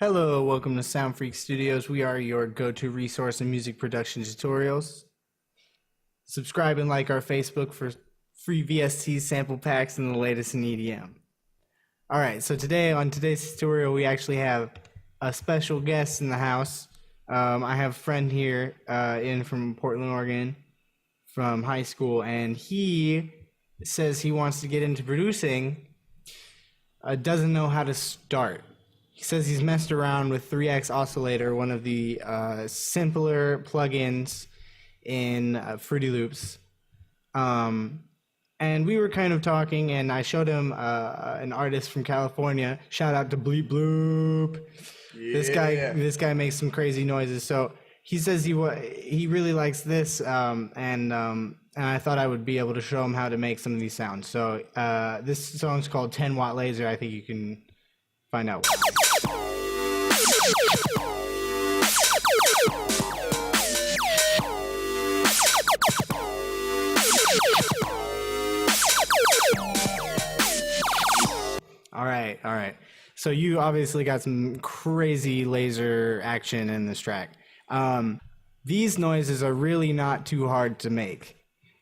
Hello, welcome to SOUNDfreq Studios. We are your go-to resource in music production tutorials. Subscribe and like our Facebook for free VST sample packs and the latest in EDM. Alright, so on today's tutorial, we actually have a special guest in the house. I have a friend here in from Portland, Oregon, from high school, and he says he wants to get into producing, doesn't know how to start. He says he's messed around with 3X Oscillator, one of the simpler plugins in Fruity Loops. And we were kind of talking, and I showed him an artist from California. Shout out to Bleep Bloop. Yeah. This guy makes some crazy noises. So he says he really likes this, and I thought I would be able to show him how to make some of these sounds. So this song's called 10 Watt Lazer. I think you can find out. All right. So you obviously got some crazy laser action in this track. These noises are really not too hard to make.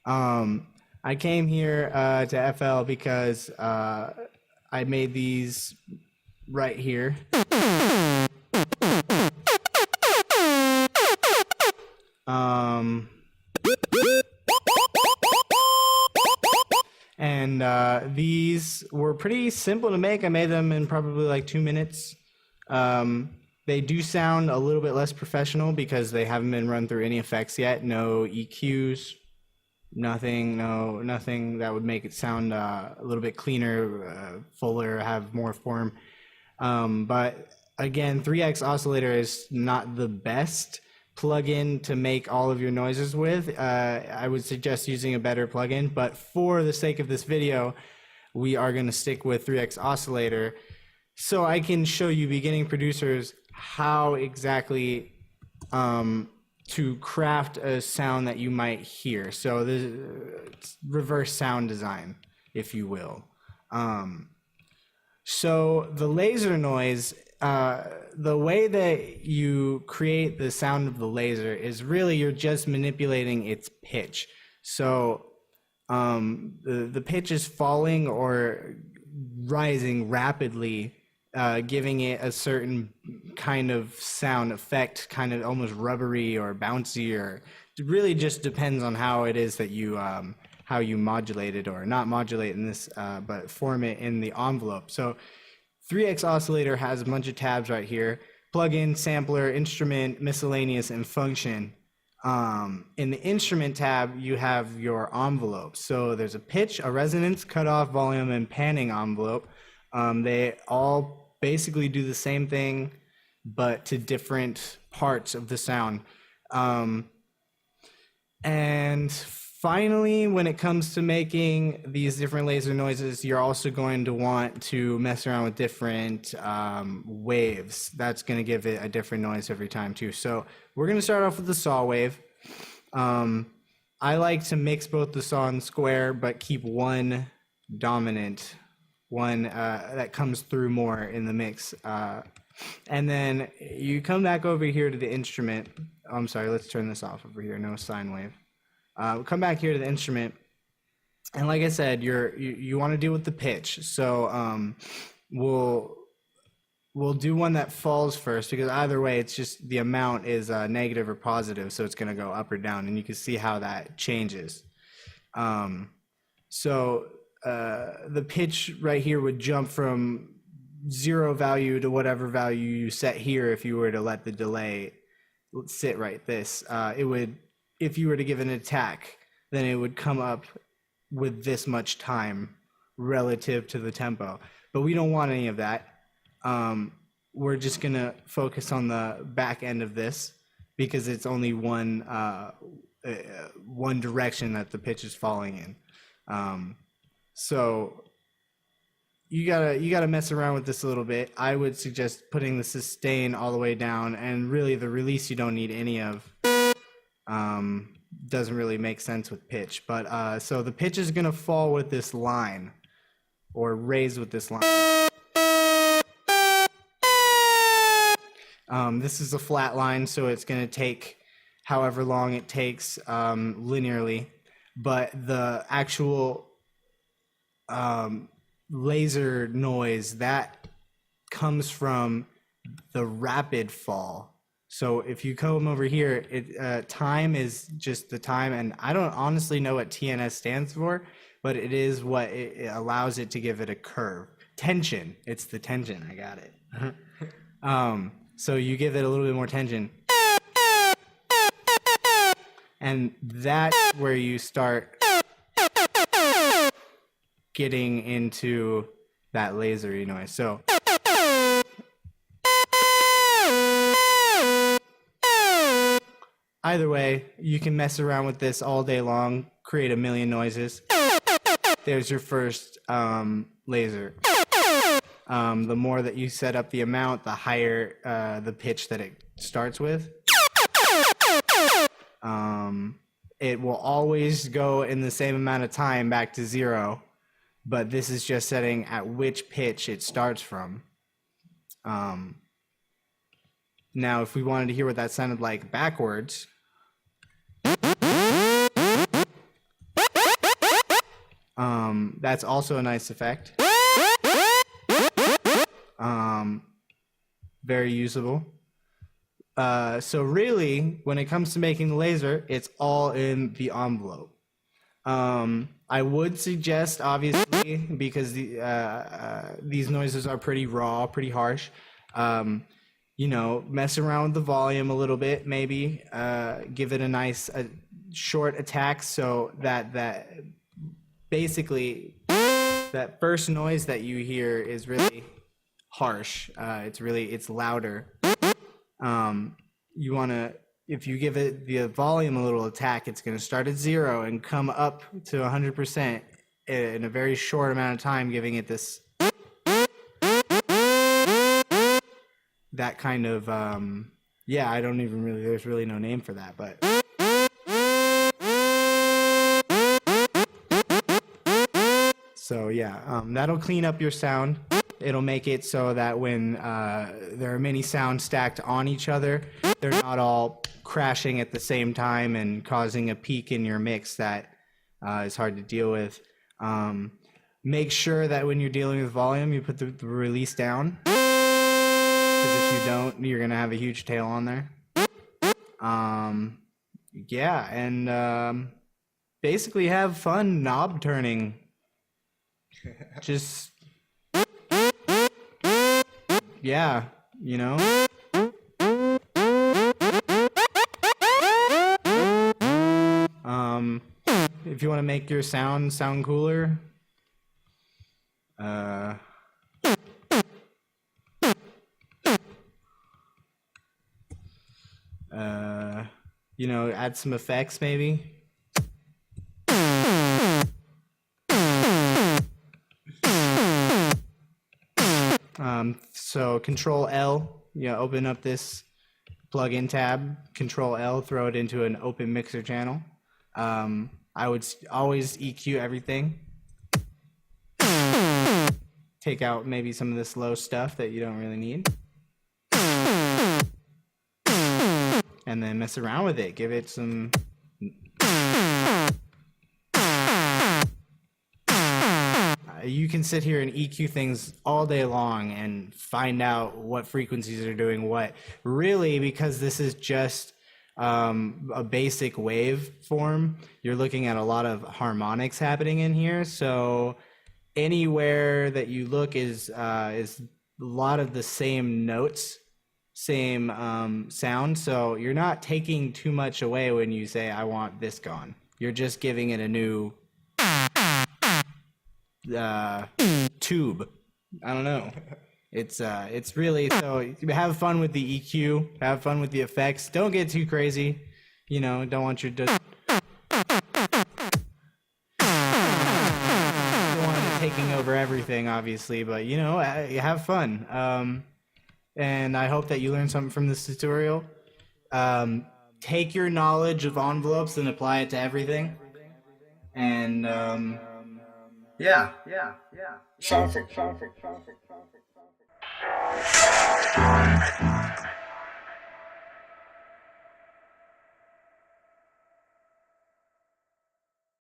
I came here to FL because I made these right here. And these were pretty simple to make. I made them in probably like 2 minutes. They do sound a little bit less professional because they haven't been run through any effects yet. No EQs, nothing that would make it sound a little bit cleaner, fuller, have more form. But again, 3X Oscillator is not the best plugin to make all of your noises with. I would suggest using a better plugin, but for the sake of this video, we are going to stick with 3X Oscillator so I can show you beginning producers how exactly to craft a sound that you might hear. So this reverse sound design, if you will. So the laser noise, the way that you create the sound of the laser is really you're just manipulating its pitch. So the pitch is falling or rising rapidly, giving it a certain kind of sound effect, kind of almost rubbery or bouncy, or it really just depends on how it is that you how you modulate it, or not modulate in this, but form it in the envelope. So 3X Oscillator has a bunch of tabs right here: plugin, sampler, instrument, miscellaneous, and function. In the instrument tab, you have your envelope. So there's a pitch, a resonance, cutoff, volume, and panning envelope. They all basically do the same thing, but to different parts of the sound. And finally, when it comes to making these different laser noises, you're also going to want to mess around with different waves. That's going to give it a different noise every time too. So we're going to start off with the saw wave. I like to mix both the saw and square, but keep one dominant, one that comes through more in the mix. And then you come back over here to the instrument. Oh, I'm sorry, let's turn this off over here. No sine wave. Come back here to the instrument, and like I said, you want to deal with the pitch. So we'll do one that falls first, because either way, it's just the amount is negative or positive, so it's going to go up or down, and you can see how that changes. So the pitch right here would jump from 0 value to whatever value you set here. If you were to let the delay sit right this, it would. If you were to give an attack, then it would come up with this much time relative to the tempo. But we don't want any of that. We're just going to focus on the back end of this because it's only one direction that the pitch is falling in. So you gotta mess around with this a little bit. I would suggest putting the sustain all the way down, and really the release you don't need any of. Doesn't really make sense with pitch, but so the pitch is going to fall with this line, or raise with this line. This is a flat line, so it's going to take however long it takes linearly. But the actual laser noise, that comes from the rapid fall. So if you come over here, time is just the time, and I don't honestly know what TNS stands for, but it is what it allows it to give it a curve. Tension, it's the tension, I got it. So you give it a little bit more tension. And that's where you start getting into that lasery noise. So either way, you can mess around with this all day long, create a million noises. There's your first laser. The more that you set up the amount, the higher the pitch that it starts with. It will always go in the same amount of time back to 0, but this is just setting at which pitch it starts from. Now, if we wanted to hear what that sounded like backwards, that's also a nice effect. Very usable. So really, when it comes to making the laser, it's all in the envelope. I would suggest, obviously, because these noises are pretty raw, pretty harsh, mess around with the volume a little bit, maybe give it a nice short attack, so that basically that first noise that you hear is really harsh. It's louder. You want to, if you give it the volume a little attack, it's going to start at 0 and come up to 100% in a very short amount of time, giving it this, that kind of, I don't even really, there's really no name for that, but. So that'll clean up your sound. It'll make it so that when there are many sounds stacked on each other, they're not all crashing at the same time and causing a peak in your mix that is hard to deal with. Make sure that when you're dealing with volume, you put the release down, because if you don't, you're going to have a huge tail on there. Basically have fun knob turning. Just... if you want to make your sound cooler, add some effects maybe. So Control L, open up this plugin tab, Control L, throw it into an open mixer channel. I would always EQ everything. Take out maybe some of this low stuff that you don't really need. And then mess around with it. Give it some... You can sit here and EQ things all day long and find out what frequencies are doing what. Really, because this is just a basic wave form, you're looking at a lot of harmonics happening in here. So anywhere that you look is a lot of the same notes, same sound. So you're not taking too much away when you say, I want this gone. You're just giving it a new tube. I don't know. It's really, so have fun with the EQ, have fun with the effects. Don't get too crazy. Don't want your don't want it taking over everything, obviously, but have fun. And I hope that you learned something from this tutorial. Take your knowledge of envelopes and apply it to everything. And SOUNDfreq.